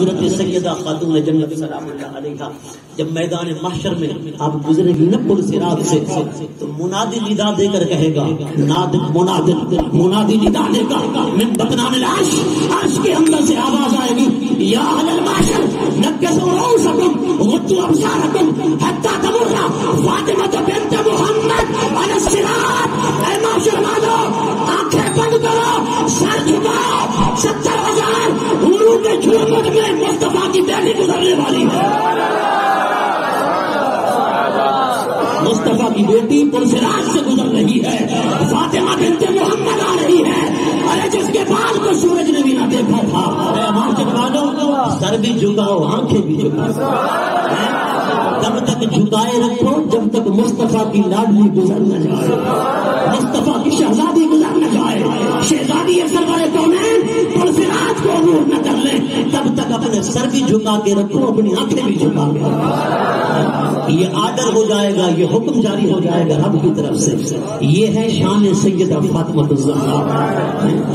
حضرت سیدہ خاتون جنت سلام اللہ علیہا جب میدان محشر میں آپ گزرے گی نا پل صراط سے تو منادی ندا دے کر کہے گا، منادی ندا دے گا من بطنان العرش، عرش کے اندر سے آواز آئے گی، یا اہل المحشر نکسوا رؤوسکم غضوا ابصارکم حتی تمر فاطمہ بنت محمد علی الصراط۔ اے معاشر والو آنکھیں بند کرو، سر جھکاؤ، 70,000 حوروں کے جھومر میں مصطفیٰ کی بیٹی گزرنے والی ہے۔ مصطفیٰ کی بیٹی پل صراط سے گزر رہی ہے، فاطمہ بنت محمد آ رہی ہے، ارے جس کے بال کو سورج نے بھی نہ دیکھا تھا۔ اے معاشر والو سر بھی جھکاؤ، آنکھیں بھی جھکاؤ، تب تک جھکائے رکھو جب تک مصطفیٰ کی لاڈلی گزر نہ جائے، مصطفیٰ کی شہزادی گزر نہ جائے، شہزادی سرور کونین پل صراط کو عبور نہ کر لے، تب تک اپنے سر بھی جھکا کے رکھو، اپنی آنکھیں بھی جھکا کے رکھو۔ یہ آرڈر ہو جائے گا، یہ حکم جاری ہو جائے گا رب کی طرف سے۔ یہ ہے شان سیدہ فاطمہ الزہرا۔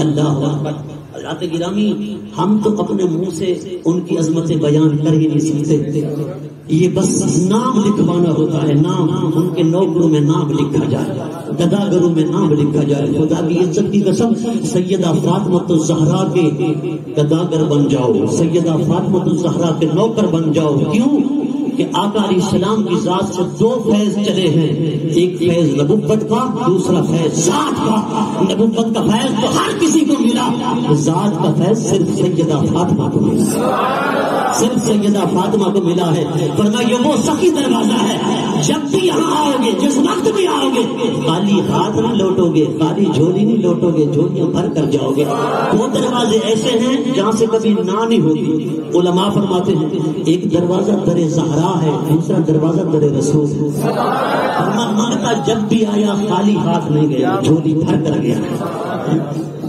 اللہ اکبر۔ حضرات گرامی، ہم تو اپنے منہ سے ان کی عظمتیں بیان کر ہی نہیں سکتے، یہ بس نام لکھوانا ہوتا ہے، نام ان کے نوکروں میں نام لکھا جائے، گداگروں میں نام لکھا جائے۔ خدا کی عزت کی قسم سیدہ فاطمہ الزہرا کے گداگر بن جاؤ، سیدہ فاطمہ الزہرا کے نوکر بن جاؤ۔ کیوں کہ آقا علیہ السلام کی ذات سے 2 فیض چلے ہیں، ایک فیض نبوت کا، دوسرا فیض ذات کا۔ نبوت کا فیض تو ہر کسی کو ملا، ذات کا فیض صرف سیدہ فاطمہ کو ملا، صرف سیدہ فاطمہ کو ملا ہے۔ فرمایا یہ وہ سخی دروازہ ہے، جب بھی یہاں آؤ گے، جس وقت بھی آؤ گے، خالی ہاتھ نہیں لوٹو گے، خالی جھولی نہیں لوٹو گے، جھولیاں بھر کر جاؤ گے۔ 2 دروازے ایسے ہیں جہاں سے کبھی نہ نہیں ہوتی۔ علماء فرماتے ہیں ایک دروازہ در زہرا ہے، دوسرا دروازہ در رسول ہے۔ فرمایا جب بھی آیا خالی ہاتھ نہیں گیا، جھولی بھر کر گیا۔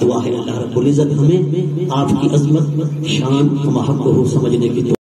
دعا ہے اللہ رب العزت ہمیں آپ کی عظمت، شان، محبت کو سمجھنے کی